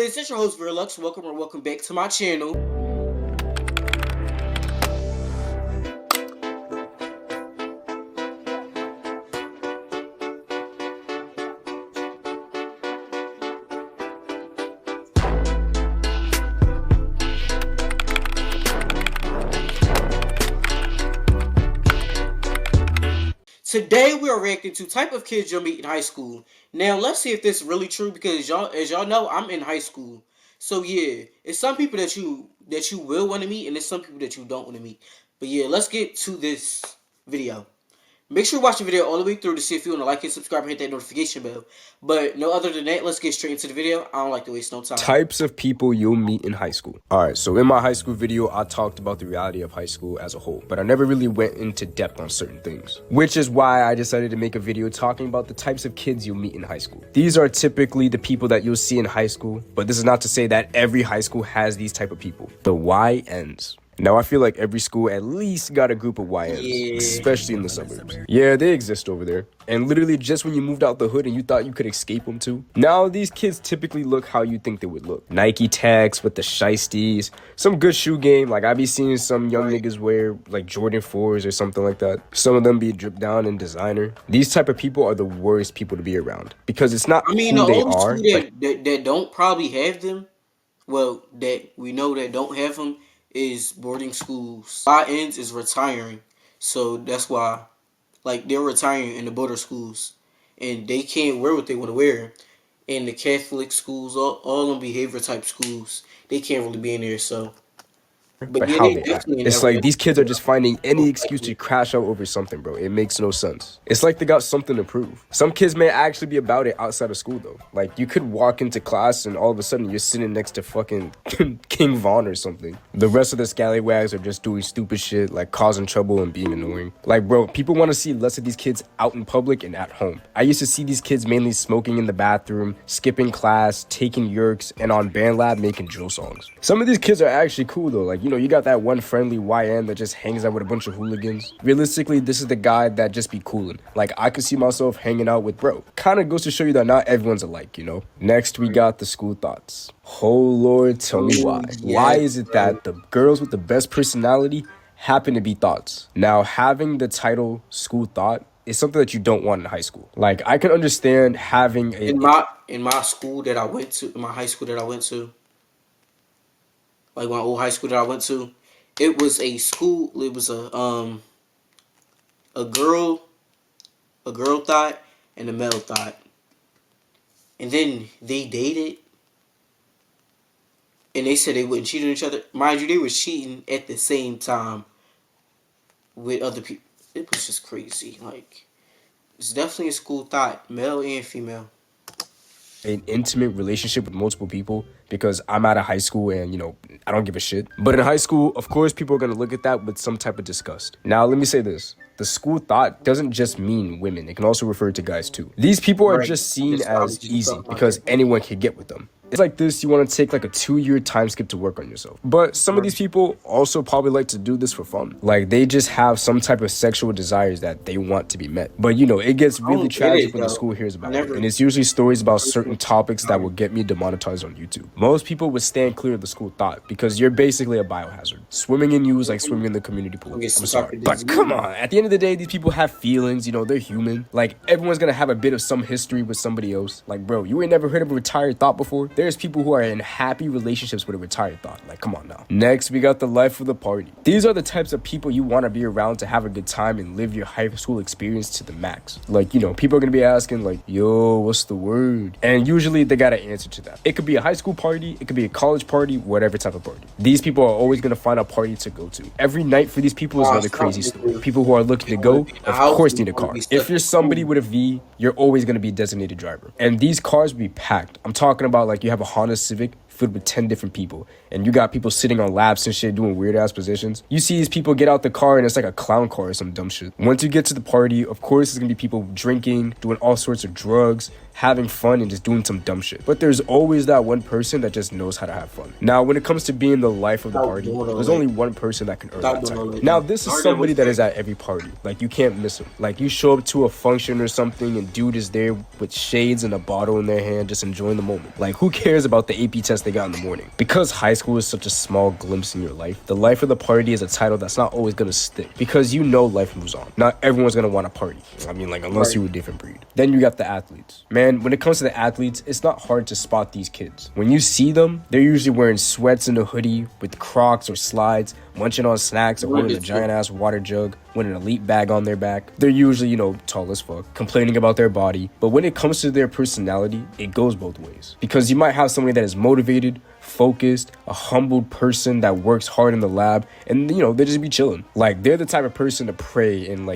is? It's your host Vherelux. Welcome back to my channel. Today we are reacting to type of kids you'll meet in high school. Now let's see if this is really true because as y'all know, I'm in high school. So yeah, it's some people that you will want to meet and it's some people that you don't want to meet. But yeah, let's get to this video. Make sure you watch the video all the way through to see if you want to like and subscribe and hit that notification bell. But no other than that, let's get straight into the video. I don't like to waste no time. Types of people you'll meet in high school. Alright, so in my high school video, I talked about the reality of high school as a whole, but I never really went into depth on certain things, which is why I decided to make a video talking about the types of kids you'll meet in high school. These are typically the people that you'll see in high school, but this is not to say that every high school has these type of people. The YNs. Now, I feel like every school at least got a group of YNs, especially in the suburbs. Yeah, they exist over there. And literally just when you moved out the hood and you thought you could escape them too. Now, these kids typically look how you think they would look. Nike tags with the shiesties, some good shoe game. Like, I be seeing some young niggas wear like Jordan 4s or something like that. Some of them be dripped down in designer. These type of people are the worst people to be around because it's not who they are. That don't probably have them, well, that we know that don't have them, is boarding schools. YNs is retiring, so that's why, like, they're retiring in the border schools, and they can't wear what they want to wear. In the Catholic schools, all them behavior type schools, they can't really be in there. So, But yeah, how they act. It's like these kids are just finding any excuse to crash out over something, bro. It makes no sense. It's like they got something to prove. Some kids may actually be about it outside of school, though. Like, you could walk into class and all of a sudden you're sitting next to fucking King Von or something. The rest of the scallywags are just doing stupid shit, like causing trouble and being annoying. Like, bro, people want to see less of these kids out in public and at home. I used to see these kids mainly smoking in the bathroom, skipping class, taking yerks, and on band lab making drill songs. Some of these kids are actually cool, though. Like, you got that one friendly YN that just hangs out with a bunch of hooligans. Realistically, this is the guy that just be coolin'. Like, I could see myself hanging out with bro. Kind of goes to show you that not everyone's alike, you know? Next, we got the school thoughts. Oh, Lord, tell me why. Why is it that the girls with the best personality happen to be thoughts? Now, having the title school thought is something that you don't want in high school. Like, I can understand having a... In my school that I went to, in my high school that I went to, like my old high school that I went to, it was a school. It was a girl thought and a male thought, and then they dated, and they said they wouldn't cheat on each other. Mind you, they were cheating at the same time with other people. It was just crazy. Like, it's definitely a school thought, male and female. An intimate relationship with multiple people because I'm out of high school and, I don't give a shit. But in high school, of course, people are going to look at that with some type of disgust. Now, let me say this. The school thought doesn't just mean women. It can also refer to guys, too. These people are just seen as easy because anyone can get with them. It's like this, you want to take like a 2-year time skip to work on yourself. But some of these people also probably like to do this for fun. Like, they just have some type of sexual desires that they want to be met. But, it gets really tragic when the school hears about it. And it's usually stories about certain topics that will get me demonetized on YouTube. Most people would stand clear of the school thought because you're basically a biohazard. Swimming in you is like swimming in the community pool. I'm sorry. But come on, at the end of the day, these people have feelings, they're human. Like, everyone's gonna have a bit of some history with somebody else. Like, bro, you ain't never heard of a retired thought before? There's people who are in happy relationships with a retired thought. Like, come on now. Next, we got the life of the party. These are the types of people you want to be around to have a good time and live your high school experience to the max. Like, people are gonna be asking like, yo, what's the word? And usually they got an answer to that. It could be a high school party, it could be a college party, whatever type of party. These people are always gonna find a party to go to. Every night for these people is another crazy story. People who are looking to go, of course, need a car. If you're somebody with a V, you're always gonna be a designated driver. And these cars will be packed. I'm talking about like you have a Honda Civic filled with 10 different people. And you got people sitting on laps and shit doing weird ass positions. You see these people get out the car and it's like a clown car or some dumb shit. Once you get to the party, of course, there's gonna be people drinking, doing all sorts of drugs, having fun and just doing some dumb shit. But there's always that one person that just knows how to have fun. Now, when it comes to being the life of the party, there's only one person that can earn that title. Now, this is somebody that is at every party. Like, you can't miss him. Like, you show up to a function or something and dude is there with shades and a bottle in their hand just enjoying the moment. Like, who cares about the AP test they got in the morning? Because high school is such a small glimpse in your life, the life of the party is a title that's not always gonna stick. Because you know life moves on. Not everyone's gonna want to party. I mean, like, unless you're a different breed. Then you got the athletes. Man, when it comes to the athletes, it's not hard to spot these kids. When you see them, they're usually wearing sweats and a hoodie with Crocs or slides, munching on snacks or holding a giant ass water jug with an elite bag on their back. They're usually, tall as fuck, complaining about their body. But when it comes to their personality, it goes both ways. Because you might have somebody that is motivated, focused, a humbled person that works hard in the lab, and they just be chilling. Like, they're the type of person to pray and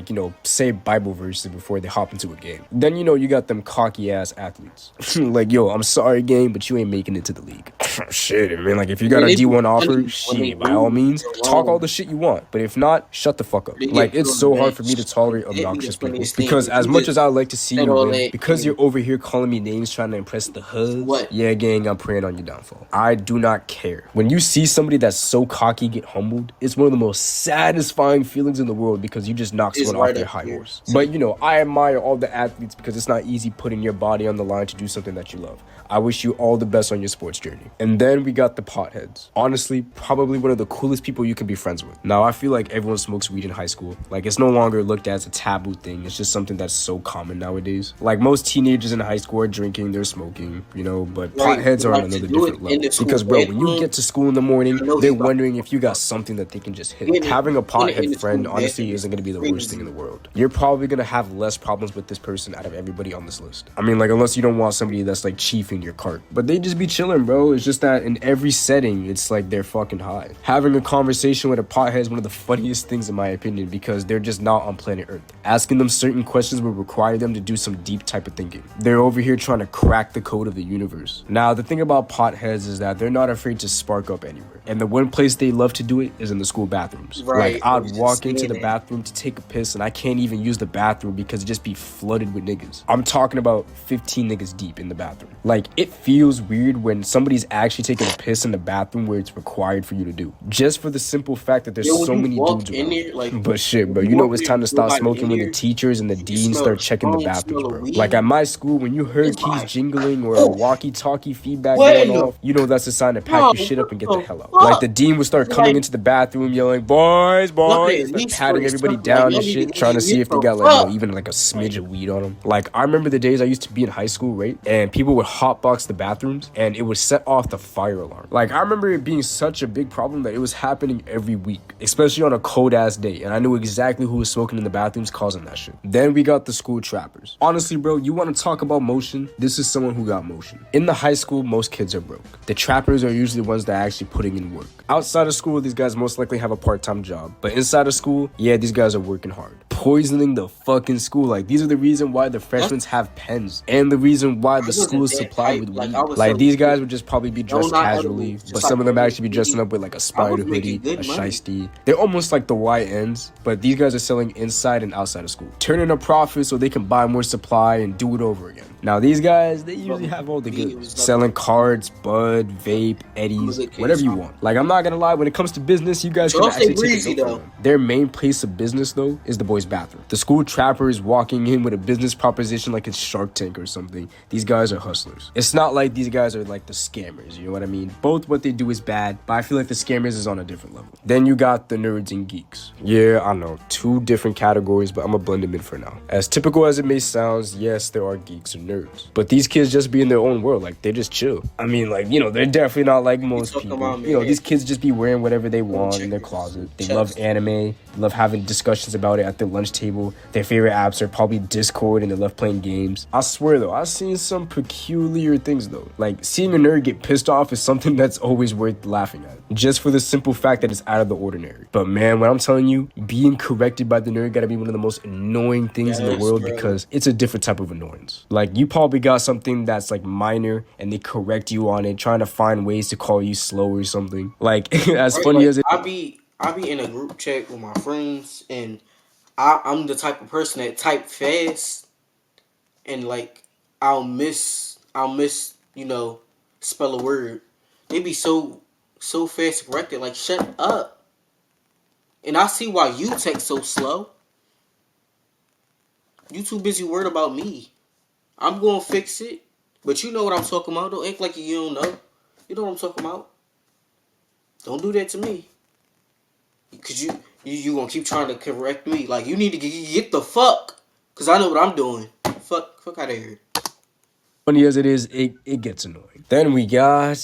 say Bible verses before they hop into a game. Then you got them cocky ass athletes. Like, yo, I'm sorry game, but you ain't making it to the league. Shit, I mean, like, if you got a D1 offer, shit, by all means, talk all the shit you want. But if not, shut the fuck up. Like, it's so hard for me to tolerate obnoxious people. Because as much as I like to see you win, because you're over here calling me names trying to impress the hoods, yeah, gang, I'm praying on your downfall. I do not care. When you see somebody that's so cocky get humbled, it's one of the most satisfying feelings in the world because you just knock someone off their high horse. But I admire all the athletes because it's not easy putting your body on the line to do something that you love. I wish you all the best on your sports journey. And then we got the potheads. Honestly, probably one of the coolest people you can be friends with. Now, I feel like everyone smokes weed in high school. Like, it's no longer looked at as a taboo thing. It's just something that's so common nowadays. Like, most teenagers in high school are drinking, they're smoking, but potheads are on another different level. Because, bro, when you get to school in the morning, they're wondering if you got something that they can just hit. Having a pothead friend, honestly, isn't going to be the worst thing in the world. You're probably going to have less problems with this person out of everybody on this list. I mean, like, unless you don't want somebody that's, like, chiefing your cart. But they just be chilling, bro. It's just that in every setting, it's like they're fucking high. Having a conversation with a pothead is one of the funniest things in my opinion because they're just not on planet Earth. Asking them certain questions will require them to do some deep type of thinking. They're over here trying to crack the code of the universe. Now, the thing about potheads is that they're not afraid to spark up anywhere. And the one place they love to do it is in the school bathrooms. Right. Like, I'd walk into the bathroom to take a piss and I can't even use the bathroom because it just be flooded with niggas. I'm talking about 15 niggas deep in the bathroom. Like, it feels weird when somebody's actually taking a piss in the bathroom where it's required for you to do. Just for the simple fact that there's so many dudes around. There, but shit, bro, it's time to stop smoking when the teachers and the deans start checking the bathrooms, bro. Like, at my school, when you heard keys jingling or a walkie-talkie feedback going off, that's a sign to pack your shit up and get the hell out. Like, the dean would start coming into the bathroom yelling, boys, like, patting everybody down and shit, trying to see if they got even a smidge of weed on them. Like, I remember the days I used to be in high school, right? And people would hotbox the bathrooms and it would set off the fire alarm. Like, I remember it being such a big problem that it was happening every week, especially on a cold ass day, and I knew exactly who was smoking in the bathrooms causing that shit. Then we got the school trappers. Honestly, bro, you want to talk about motion? This is someone who got motion. In the high school, most kids are broke. The trappers are usually the ones that are actually putting in work. Outside of school, these guys most likely have a part-time job, but inside of school, yeah, these guys are working hard. Poisoning the fucking school. Like, these are the reason why the freshmen have pens and the reason why the school is supplied with weed. Like, these guys would just probably be dressed casually, but some of them actually be dressing up with a spider hoodie, a shiesty. They're almost like the YNs, but these guys are selling inside and outside of school, turning a profit so they can buy more supply and do it over again. Now, these guys, they usually have all the goods, selling cards, bud, vape, eddies, whatever you want. Like, I'm not gonna lie, when it comes to business, you guys can actually take a note from them. Their main place of business, though, is the boys' bathroom. The school trapper is walking in with a business proposition like it's Shark Tank or something. These guys are hustlers. It's not like these guys are like the scammers, you know what I mean? Both what they do is bad, but I feel like the scammers is on a different level. Then you got the nerds and geeks. Yeah, I know, two different categories, but I'm gonna blend them in for now. As typical as it may sound, yes, there are geeks and nerds. But these kids just be in their own world, like, they just chill. I mean, like, they're definitely not like most people. These kids just be wearing whatever they want in their closet. They love anime, they love having discussions about it at their lunch table. Their favorite apps are probably Discord, and they love playing games. I swear, though, I've seen some peculiar things, though. Like, seeing a nerd get pissed off is something that's always worth laughing at, just for the simple fact that it's out of the ordinary. But man, when I'm telling you, being corrected by the nerd gotta be one of the most annoying things in the world, because it's a different type of annoyance. Like, you you probably got something that's like minor and they correct you on it, trying to find ways to call you slow or something. Like as Right? funny Like as it I be in a group chat with my friends, and I'm the type of person that type fast, and like I'll miss spell a word. They be so fast to correct it. Like shut up. And I see why you text so slow. You too busy worried about me. I'm gonna fix it. But you know what I'm talking about. Don't act like you don't know. You know what I'm talking about. Don't do that to me. Cause you gonna keep trying to correct me. Like you need to get the fuck. Cause I know what I'm doing. Fuck out of here. funny as it is, it gets annoying. Then we got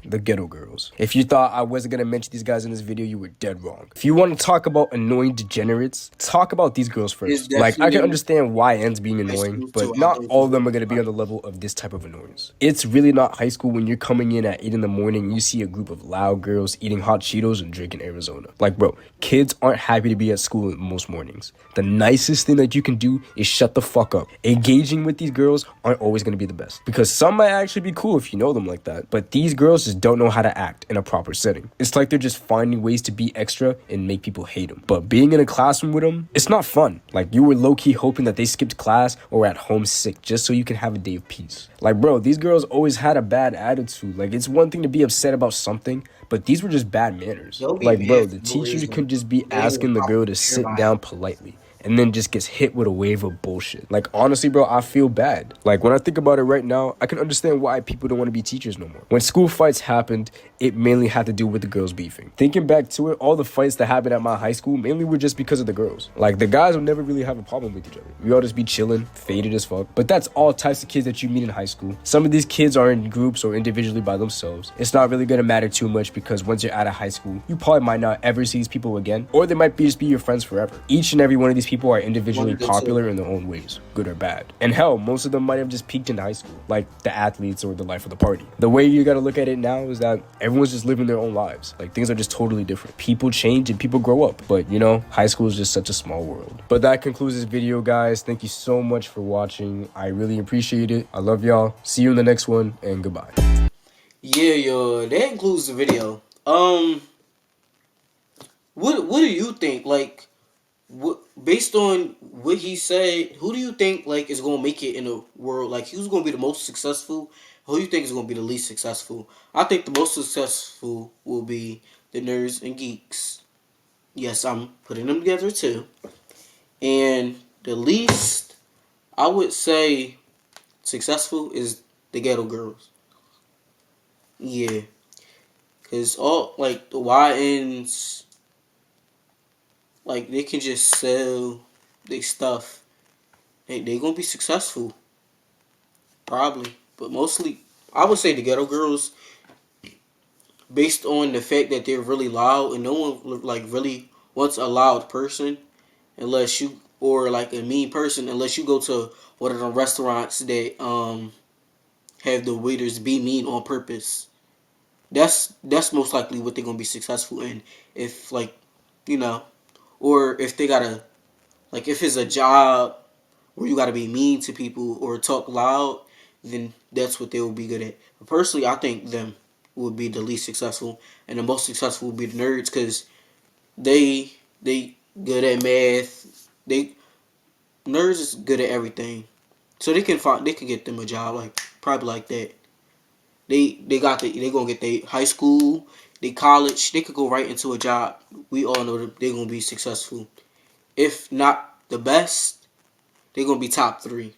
the ghetto girls. If you thought I wasn't gonna mention these guys in this video, you were dead wrong. If you want to talk about annoying degenerates, talk about these girls It's first. Like, I can definitely understand why ends being high annoying, school too. but I not think all it's of them really are gonna be on fun. the level of this type of annoyance. It's really not high school when you're coming in at 8 in the morning and you see a group of loud girls eating hot Cheetos and drinking Arizona. Like, bro, kids aren't happy to be at school most mornings. The nicest thing that you can do is shut the fuck up. Engaging with these girls aren't always gonna be the best, because some might actually be cool if you know them like that, but these girls just don't know how to act in a proper setting. It's like they're just finding ways to be extra and make people hate them. But being in a classroom with them, it's not fun. Like, you were low-key hoping that they skipped class or were at home sick just so you can have a day of peace. Like, bro, these girls always had a bad attitude. Like, it's one thing to be upset about something, but these were just bad manners. They'll be Like, bro, mad the for no teacher reason. could just be They ain't gonna asking the talk girl to to sit everybody. down politely and then just gets hit with a wave of bullshit. Like, honestly, bro, I feel bad. Like, when I think about it right now, I can understand why people don't want to be teachers no more. When school fights happened, it mainly had to do with the girls beefing. Thinking back to it, all the fights that happened at my high school mainly were just because of the girls. Like, the guys would never really have a problem with each other. We all just be chilling, faded as fuck. But that's all types of kids that you meet in high school. Some of these kids are in groups or individually by themselves. It's not really gonna matter too much, because once you're out of high school, you probably might not ever see these people again, or they might just be your friends forever. Each and every one of these people are individually One to two. popular in their own ways, good or bad. And hell, most of them might have just peaked in high school, like the athletes or the life of the party. The way you gotta look at it now is that everyone's just living their own lives. Like, things are just totally different. People change and people grow up. But, high school is just such a small world. But that concludes this video, guys. Thank you so much for watching. I really appreciate it. I love y'all. See you in the next one, and goodbye. Yeah, yo, that includes the video. What do you think? Like, what based on what he said, who do you think like is gonna make it in the world? Like, who's gonna be the most successful? Who do you think is gonna be the least successful? I think the most successful will be the nerds and geeks. Yes, I'm putting them together too. And the least, I would say, successful is the ghetto girls. Yeah, cause all like the YNs, like they can just sell their stuff. They gonna be successful, probably, but mostly I would say the ghetto girls, based on the fact that they're really loud and no one like really wants a loud person unless you, or like a mean person, unless you go to one of the restaurants that have the waiters be mean on purpose. That's most likely what they're gonna be successful in. If like, you know, or if they gotta, like, if it's a job where you gotta be mean to people or talk loud, then that's what they will be good at. But personally, I think them would be the least successful, and the most successful would be the nerds, because they good at math. They nerds is good at everything, so they can get them a job, like probably like that. They gonna get their high school, they college. They could go right into a job. We all know that they're gonna be successful. If not the best, they're gonna be top three.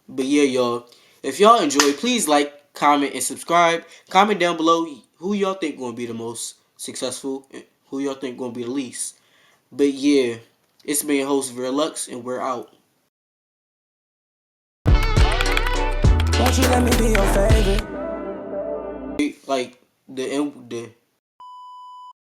But yeah, y'all. If y'all enjoy, please like, comment, and subscribe. Comment down below who y'all think gonna be the most successful and who y'all think gonna be the least. But yeah, it's been your host Vherelux, and we're out. Won't you let me be your favorite? Like the